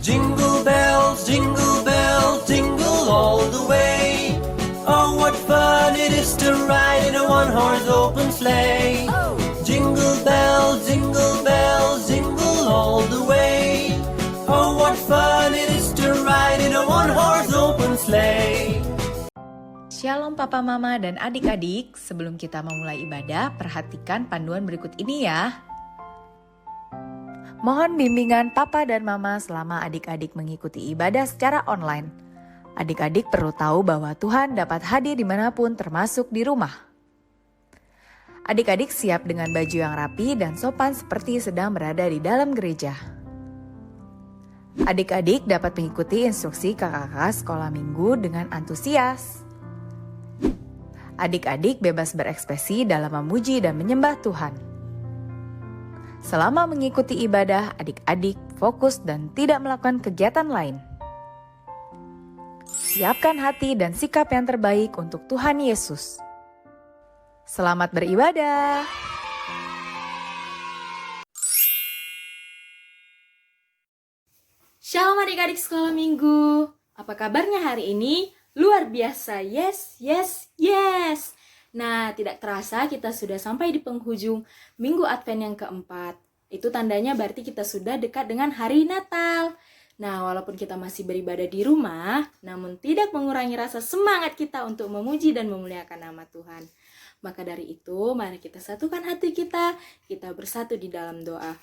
jingle bells, jingle all the way. Oh, what fun it is to ride in a one-horse open sleigh. Jingle bells, jingle all the way. Oh, what fun it is to ride in a one-horse open sleigh. Shalom Papa Mama dan adik-adik, sebelum kita memulai ibadah, perhatikan panduan berikut ini ya. Mohon bimbingan Papa dan Mama selama adik-adik mengikuti ibadah secara online. Adik-adik perlu tahu bahwa Tuhan dapat hadir dimanapun termasuk di rumah. Adik-adik siap dengan baju yang rapi dan sopan seperti sedang berada di dalam gereja. Adik-adik dapat mengikuti instruksi kakak-kakak sekolah minggu dengan antusias. Adik-adik bebas berekspresi dalam memuji dan menyembah Tuhan. Selama mengikuti ibadah, adik-adik fokus dan tidak melakukan kegiatan lain. Siapkan hati dan sikap yang terbaik untuk Tuhan Yesus. Selamat beribadah. Shalom adik-adik sekolah minggu. Apa kabarnya hari ini? Luar biasa, yes. Nah, tidak terasa kita sudah sampai di penghujung minggu Advent yang keempat. Itu tandanya berarti kita sudah dekat dengan hari Natal. Nah, walaupun kita masih beribadah di rumah, namun tidak mengurangi rasa semangat kita untuk memuji dan memuliakan nama Tuhan. Maka dari itu, mari kita satukan hati kita bersatu di dalam doa.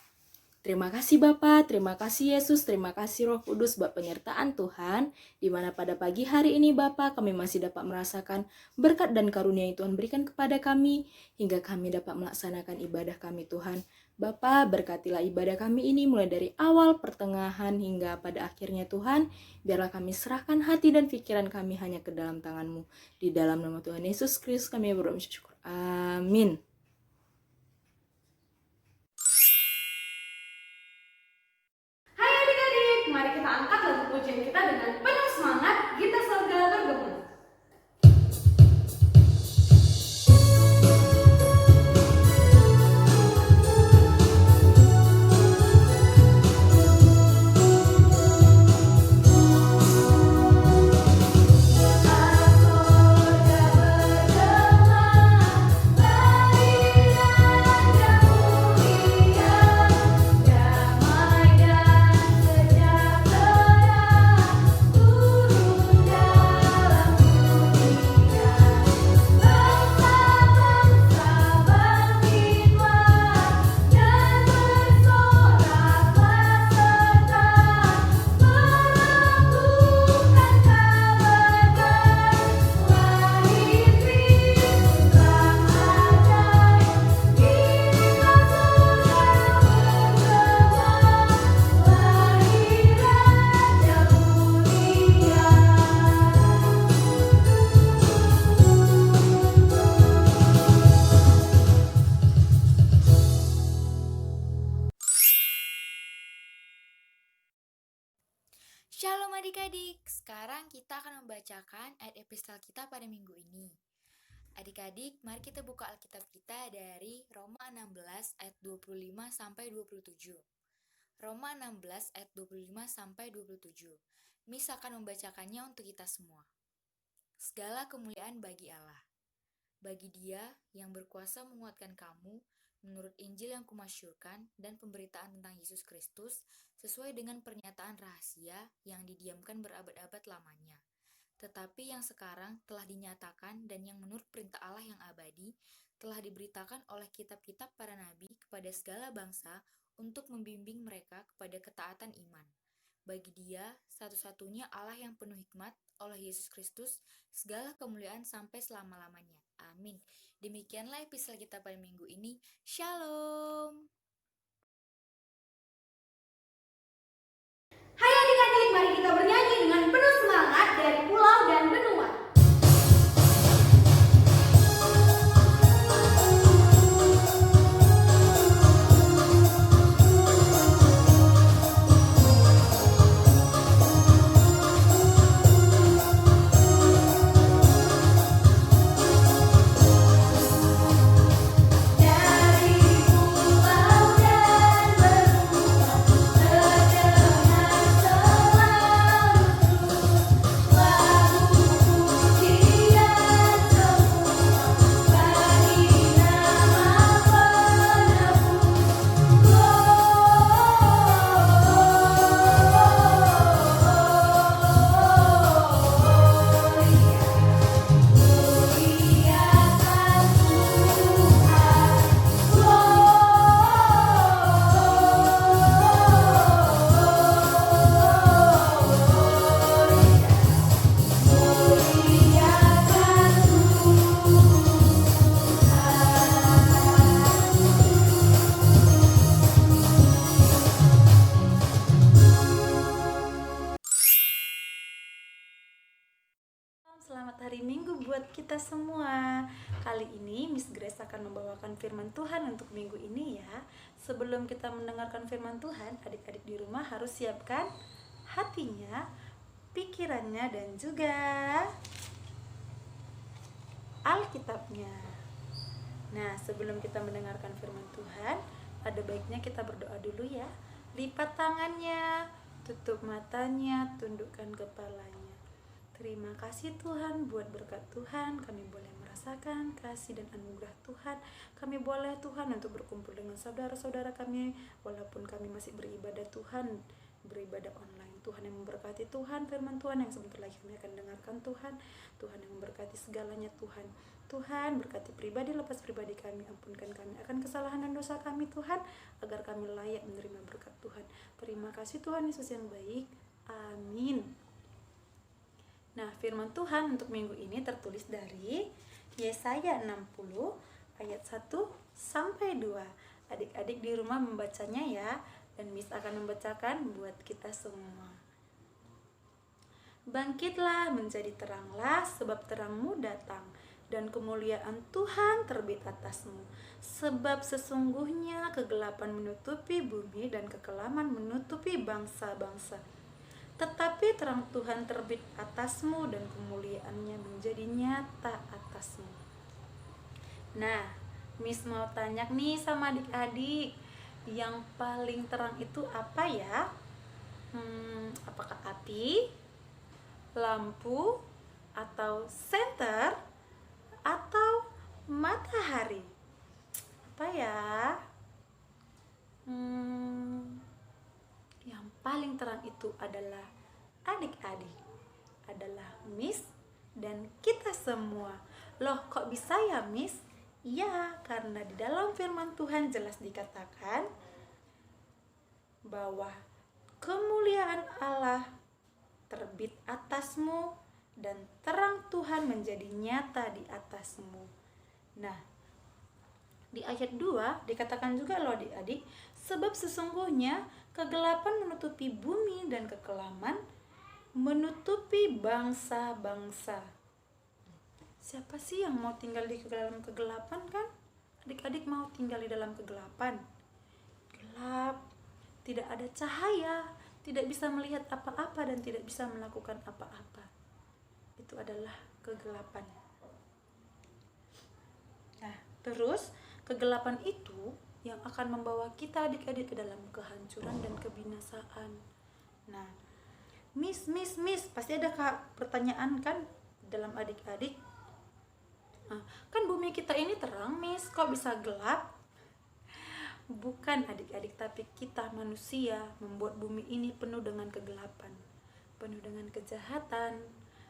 Terima kasih Bapa, terima kasih Yesus, terima kasih Roh Kudus buat penyertaan Tuhan, di mana pada pagi hari ini Bapa kami masih dapat merasakan berkat dan karunia yang Tuhan berikan kepada kami, hingga kami dapat melaksanakan ibadah kami Tuhan. Bapa, berkatilah ibadah kami ini mulai dari awal, pertengahan, hingga pada akhirnya Tuhan, biarlah kami serahkan hati dan pikiran kami hanya ke dalam tangan-Mu. Di dalam nama Tuhan Yesus Kristus kami berdoa syukur. Amin. Mari kita angkat lagu pujian kita dengan penuh semangat, kita surga bergema. Shalom adik-adik, sekarang kita akan membacakan ayat epistel kita pada minggu ini. Adik-adik, mari kita buka Alkitab kita dari Roma 16 ayat 25 sampai 27. Roma 16 ayat 25 sampai 27. Miss akan membacakannya untuk kita semua. Segala kemuliaan bagi Allah. Bagi Dia yang berkuasa menguatkan kamu menurut Injil yang kumasyurkan dan pemberitaan tentang Yesus Kristus sesuai dengan pernyataan rahasia yang didiamkan berabad-abad lamanya, tetapi yang sekarang telah dinyatakan dan yang menurut perintah Allah yang abadi telah diberitakan oleh kitab-kitab para nabi kepada segala bangsa untuk membimbing mereka kepada ketaatan iman. Bagi Dia satu-satunya Allah yang penuh hikmat, oleh Yesus Kristus segala kemuliaan sampai selama-lamanya. Amin. Demikianlah episode kita pada minggu ini. Shalom. Hai adik-adik, mari kita bernyanyi dengan penuh semangat dari pulau dan benua. Dari pulau hari Minggu buat kita semua. Kali ini Miss Grace akan membawakan firman Tuhan untuk minggu ini ya. Sebelum kita mendengarkan firman Tuhan, adik-adik di rumah harus siapkan hatinya, pikirannya, dan juga Alkitabnya. Nah, sebelum kita mendengarkan firman Tuhan, ada baiknya kita berdoa dulu ya. Lipat tangannya, tutup matanya, tundukkan kepalanya. Terima kasih Tuhan buat berkat Tuhan, kami boleh merasakan kasih dan anugerah Tuhan. Kami boleh Tuhan untuk berkumpul dengan saudara-saudara kami, walaupun kami masih beribadah Tuhan, beribadah online. Tuhan yang memberkati, Tuhan firman Tuhan yang sebentar lagi kami akan dengarkan Tuhan. Tuhan yang memberkati segalanya Tuhan. Tuhan berkati pribadi lepas pribadi kami, ampunkan kami akan kesalahan dan dosa kami Tuhan, agar kami layak menerima berkat Tuhan. Terima kasih Tuhan Yesus yang baik. Amin. Nah, firman Tuhan untuk minggu ini tertulis dari Yesaya 60 ayat 1 sampai 2. Adik-adik di rumah membacanya ya, dan Miss akan membacakan buat kita semua. Bangkitlah, menjadi teranglah, sebab terangmu datang, dan kemuliaan Tuhan terbit atasmu. Sebab sesungguhnya kegelapan menutupi bumi dan kekelaman menutupi bangsa-bangsa. Tetapi terang Tuhan terbit atasmu dan kemuliaannya menjadi nyata atasmu. Nah, Miss mau tanya nih sama adik-adik, yang paling terang itu apa ya? Apakah api, lampu, atau senter, atau matahari? Apa ya? Yang paling terang itu adalah adik-adik, adalah Miss dan kita semua. Loh, kok bisa ya Miss? Ya, karena di dalam firman Tuhan jelas dikatakan bahwa kemuliaan Allah terbit atasmu dan terang Tuhan menjadi nyata di atasmu. Nah, di ayat 2 dikatakan juga loh adik-adik, sebab sesungguhnya kegelapan menutupi bumi dan kekelaman menutupi bangsa-bangsa. Siapa sih yang mau tinggal di dalam kegelapan kan? Adik-adik mau tinggal di dalam kegelapan. Gelap, tidak ada cahaya, tidak bisa melihat apa-apa dan tidak bisa melakukan apa-apa. Itu adalah kegelapan. Nah, terus kegelapan itu yang akan membawa kita adik-adik ke dalam kehancuran dan kebinasaan. Nah, Miss, pasti ada pertanyaan kan dalam adik-adik. Kan bumi kita ini terang, Miss, kok bisa gelap? Bukan adik-adik, tapi kita manusia membuat bumi ini penuh dengan kegelapan, penuh dengan kejahatan,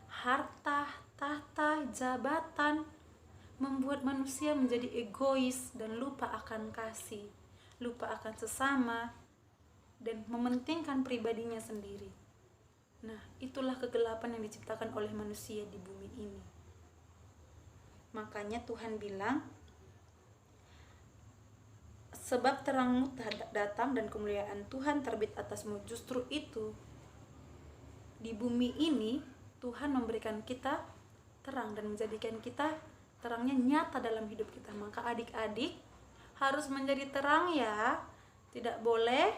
harta, tahta, jabatan, membuat manusia menjadi egois dan lupa akan kasih, lupa akan sesama, dan mementingkan pribadinya sendiri. Nah, itulah kegelapan yang diciptakan oleh manusia di bumi ini. Makanya Tuhan bilang, sebab terangmu datang dan kemuliaan Tuhan terbit atasmu. Justru itu, di bumi ini Tuhan memberikan kita terang dan menjadikan kita terangnya nyata dalam hidup kita. Maka adik-adik harus menjadi terang ya. Tidak boleh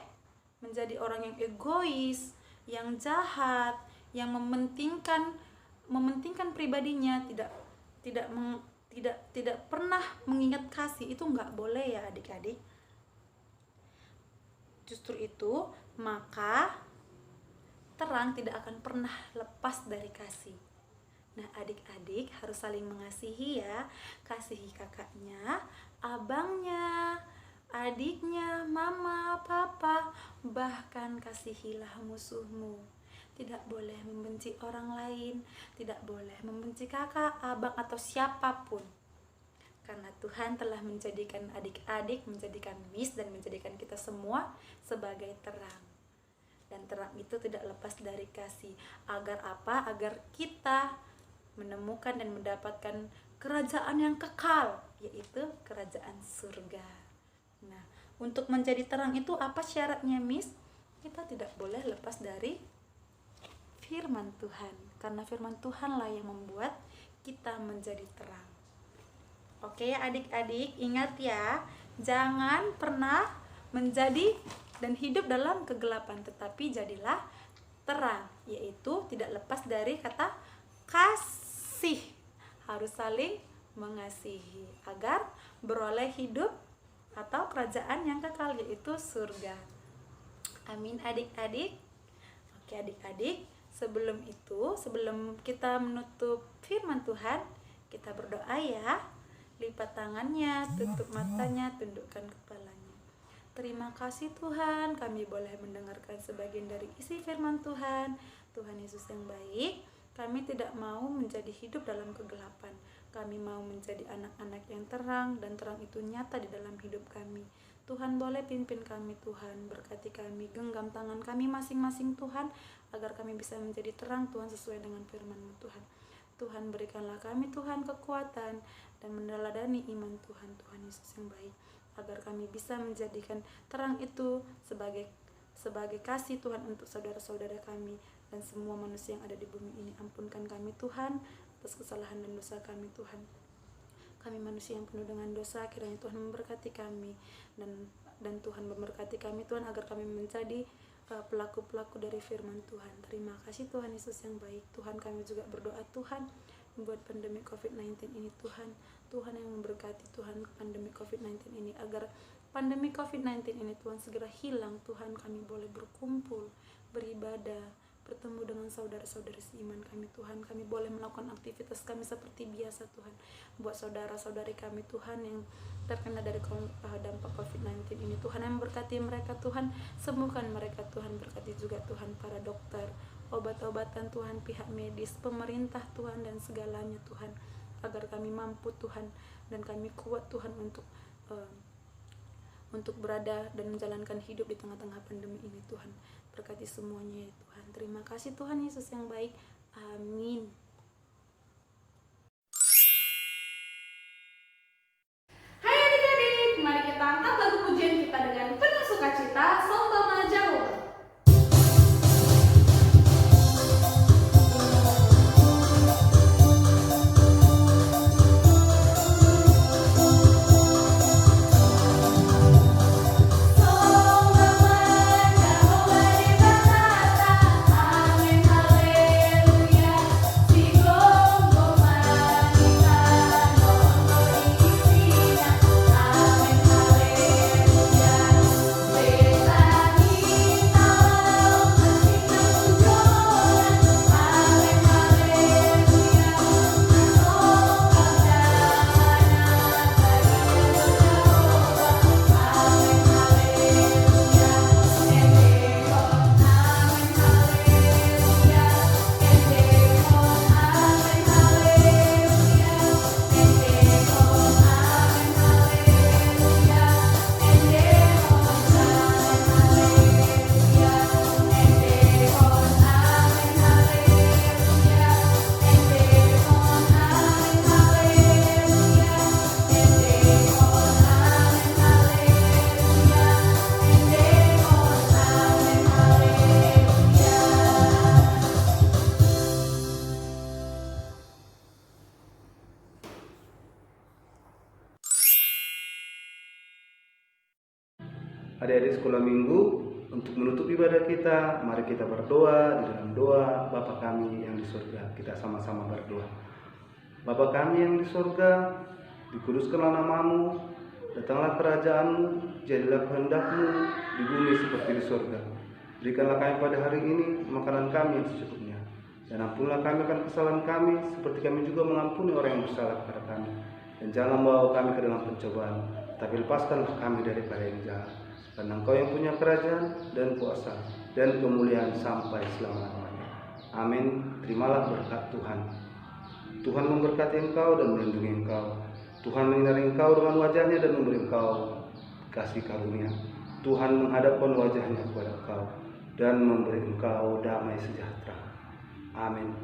menjadi orang yang egois, yang jahat, yang mementingkan pribadinya, tidak pernah mengingat kasih. Itu nggak boleh ya adik-adik. Justru itu, maka terang tidak akan pernah lepas dari kasih. Nah, adik-adik harus saling mengasihi ya. Kasihi kakaknya, abangnya, adiknya, mama, papa, bahkan kasihilah musuhmu. Tidak boleh membenci orang lain, tidak boleh membenci kakak, abang, atau siapapun. Karena Tuhan telah menjadikan adik-adik, menjadikan Miss, dan menjadikan kita semua sebagai terang. Dan terang itu tidak lepas dari kasih. Agar apa? Agar kita menemukan dan mendapatkan kerajaan yang kekal, yaitu kerajaan surga. Nah, untuk menjadi terang itu apa syaratnya, Miss? Kita tidak boleh lepas dari firman Tuhan. Karena firman Tuhanlah yang membuat kita menjadi terang. Oke ya adik-adik, ingat ya, jangan pernah menjadi dan hidup dalam kegelapan, tetapi jadilah terang, yaitu tidak lepas dari kata kasih. Harus saling mengasihi agar beroleh hidup atau kerajaan yang kekal, yaitu surga. Amin adik-adik. Oke adik-adik, sebelum kita menutup firman Tuhan, kita berdoa ya. Lipat tangannya, tutup matanya, tundukkan kepalanya. Terima kasih Tuhan, kami boleh mendengarkan sebagian dari isi firman Tuhan. Tuhan Yesus yang baik, kami tidak mau menjadi hidup dalam kegelapan. Kami mau menjadi anak-anak yang terang, dan terang itu nyata di dalam hidup kami. Tuhan boleh pimpin kami Tuhan, berkati kami, genggam tangan kami masing-masing Tuhan, agar kami bisa menjadi terang Tuhan sesuai dengan firman-Mu Tuhan. Tuhan berikanlah kami Tuhan kekuatan dan meneladani iman Tuhan, Tuhan Yesus yang baik, agar kami bisa menjadikan terang itu sebagai kasih Tuhan untuk saudara-saudara kami dan semua manusia yang ada di bumi ini. Ampunkan kami Tuhan atas kesalahan dan dosa kami Tuhan. Kami manusia yang penuh dengan dosa, kiranya Tuhan memberkati kami dan Tuhan memberkati kami Tuhan, agar kami menjadi pelaku-pelaku dari firman Tuhan. Terima kasih Tuhan Yesus yang baik. Tuhan, kami juga berdoa Tuhan membuat pandemi COVID-19 ini Tuhan yang memberkati Tuhan pandemi COVID-19 ini, agar pandemi COVID-19 ini Tuhan segera hilang Tuhan. Kami boleh berkumpul, beribadah, bertemu dengan saudara-saudari seiman kami Tuhan. Kami boleh melakukan aktivitas kami seperti biasa Tuhan. Buat saudara-saudari kami Tuhan yang terkena dari dampak COVID-19 ini Tuhan, yang memberkati mereka Tuhan, sembuhkan mereka Tuhan. Berkati juga Tuhan para dokter, obat-obatan Tuhan, pihak medis, pemerintah Tuhan, dan segalanya Tuhan, agar kami mampu Tuhan dan kami kuat Tuhan untuk berada dan menjalankan hidup di tengah-tengah pandemi ini Tuhan. Berkati semuanya ya Tuhan. Terima kasih Tuhan Yesus yang baik. Amin. Hai adik-adik, mari kita angkat lagu pujian kita dengan penuh sukacita, Sambama Jauh. Adik-adik sekolah minggu, untuk menutup ibadah kita, mari kita berdoa di dalam doa Bapa kami yang di surga. Kita sama-sama berdoa. Bapa kami yang di surga, dikuduskanlah namamu, datanglah kerajaanmu, jadilah kehendak-Mu di bumi seperti di surga. Berikanlah kami pada hari ini makanan kami yang secukupnya, dan ampunlah kami akan kesalahan kami, seperti kami juga mengampuni orang yang bersalah kepada kami. Dan jangan bawa kami ke dalam pencobaan, tapi lepaskanlah kami daripada yang jahat. Karena Engkau yang punya kerajaan dan kuasa dan kemuliaan sampai selama-lamanya. Amin. Terimalah berkat Tuhan. Tuhan memberkati engkau dan melindungi engkau. Tuhan menyinari engkau dengan wajahnya dan memberi engkau kasih karunia. Tuhan menghadapkan wajahnya kepada engkau dan memberi engkau damai sejahtera. Amin.